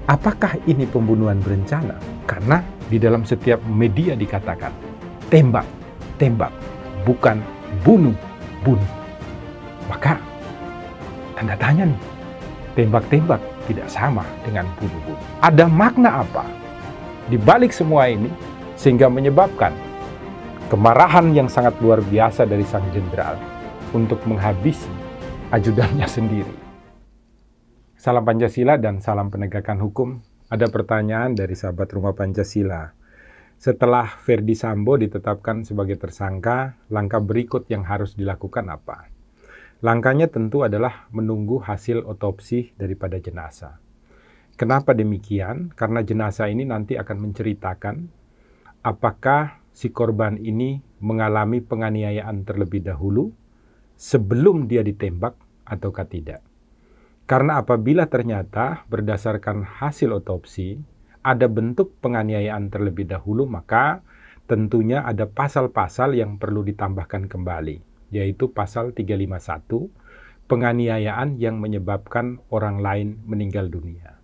Apakah ini pembunuhan berencana? Karena di dalam setiap media dikatakan tembak, tembak, bukan bunuh, bunuh. Maka tanda tanya nih, tembak-tembak tidak sama dengan bunuh-bunuh. Ada makna apa di balik semua ini sehingga menyebabkan kemarahan yang sangat luar biasa dari sang jenderal untuk menghabisi ajudannya sendiri? Salam Pancasila dan salam penegakan hukum. Ada pertanyaan dari sahabat Rumah Pancasila. Setelah Ferdy Sambo ditetapkan sebagai tersangka, langkah berikut yang harus dilakukan apa? Langkahnya tentu adalah menunggu hasil otopsi daripada jenazah. Kenapa demikian? Karena jenazah ini nanti akan menceritakan apakah si korban ini mengalami penganiayaan terlebih dahulu sebelum dia ditembak ataukah tidak. Karena apabila ternyata berdasarkan hasil otopsi ada bentuk penganiayaan terlebih dahulu, maka tentunya ada pasal-pasal yang perlu ditambahkan kembali, yaitu pasal 351, penganiayaan yang menyebabkan orang lain meninggal dunia.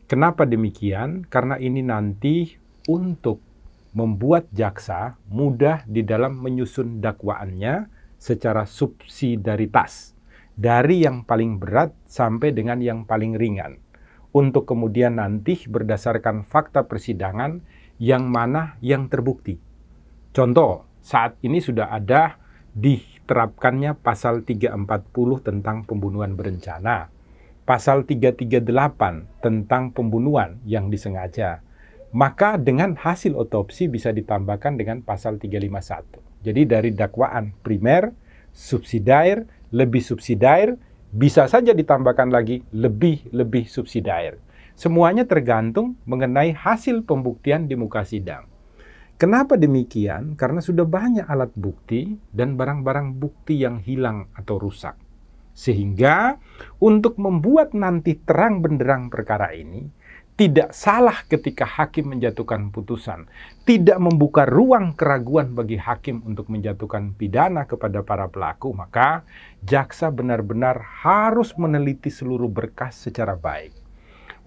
Kenapa demikian? Karena ini nanti untuk membuat jaksa mudah di dalam menyusun dakwaannya secara subsidiaritas, dari yang paling berat sampai dengan yang paling ringan, untuk kemudian nanti berdasarkan fakta persidangan yang mana yang terbukti. Contoh, saat ini sudah ada diterapkannya pasal 340 tentang pembunuhan berencana, pasal 338 tentang pembunuhan yang disengaja. Maka dengan hasil otopsi bisa ditambahkan dengan pasal 351. Jadi dari dakwaan primer, subsidiar, lebih subsidiar, bisa saja ditambahkan lagi lebih subsidiar. Semuanya tergantung mengenai hasil pembuktian di muka sidang. Kenapa demikian? Karena sudah banyak alat bukti dan barang-barang bukti yang hilang atau rusak. Sehingga untuk membuat nanti terang benderang perkara ini, tidak salah ketika hakim menjatuhkan putusan, tidak membuka ruang keraguan bagi hakim untuk menjatuhkan pidana kepada para pelaku, maka jaksa benar-benar harus meneliti seluruh berkas secara baik.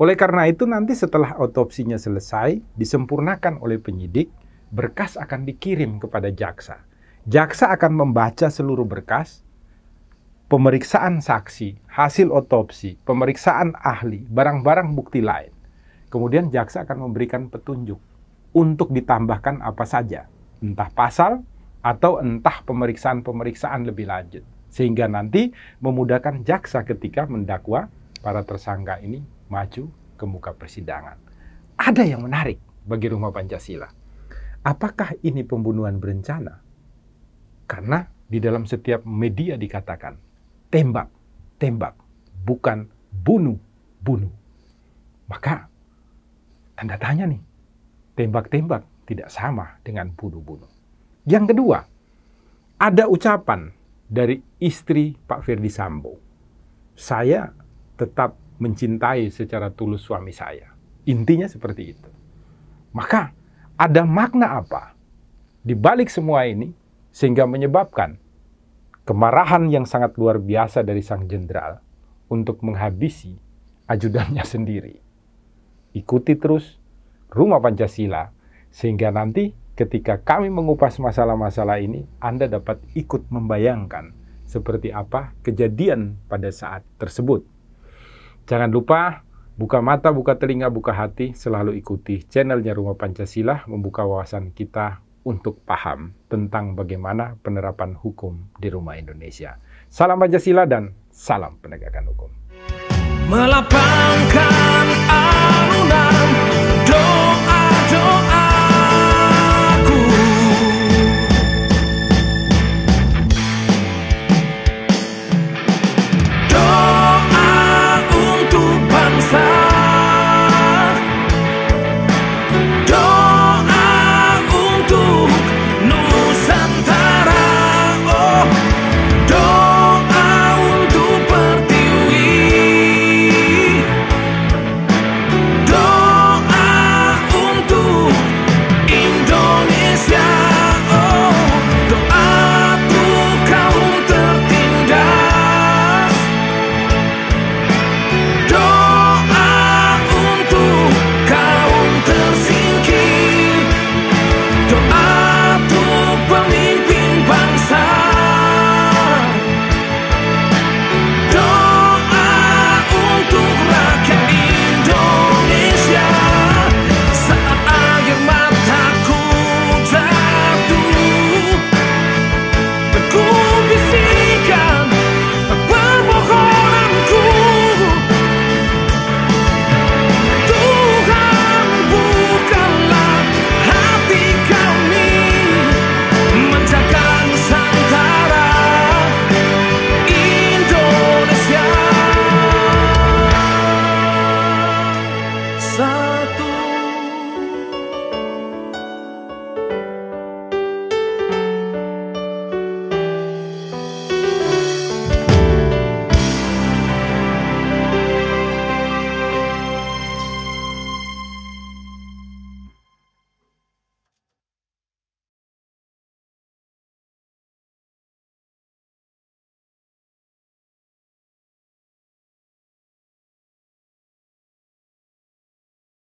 Oleh karena itu nanti setelah otopsinya selesai, disempurnakan oleh penyidik, berkas akan dikirim kepada jaksa. Jaksa akan membaca seluruh berkas, pemeriksaan saksi, hasil otopsi, pemeriksaan ahli, barang-barang bukti lain. Kemudian jaksa akan memberikan petunjuk untuk ditambahkan apa saja, entah pasal atau entah pemeriksaan-pemeriksaan lebih lanjut. Sehingga nanti memudahkan jaksa ketika mendakwa para tersangka ini maju ke muka persidangan. Ada yang menarik bagi Rumah Pancasila. Apakah ini pembunuhan berencana? Karena di dalam setiap media dikatakan tembak, tembak, bukan bunuh, bunuh. Maka tanda tanya nih, tembak-tembak tidak sama dengan bunuh-bunuh. Yang kedua, ada ucapan dari istri Pak Ferdy Sambo. Saya tetap mencintai secara tulus suami saya. Intinya seperti itu. Maka ada makna apa di balik semua ini sehingga menyebabkan kemarahan yang sangat luar biasa dari sang jenderal untuk menghabisi ajudannya sendiri. Ikuti terus Rumah Pancasila, sehingga nanti ketika kami mengupas masalah-masalah ini, Anda dapat ikut membayangkan seperti apa kejadian pada saat tersebut. Jangan lupa, buka mata, buka telinga, buka hati, selalu ikuti channelnya Rumah Pancasila, membuka wawasan kita untuk paham tentang bagaimana penerapan hukum di rumah Indonesia. Salam Pancasila dan salam penegakan hukum. Melapangkan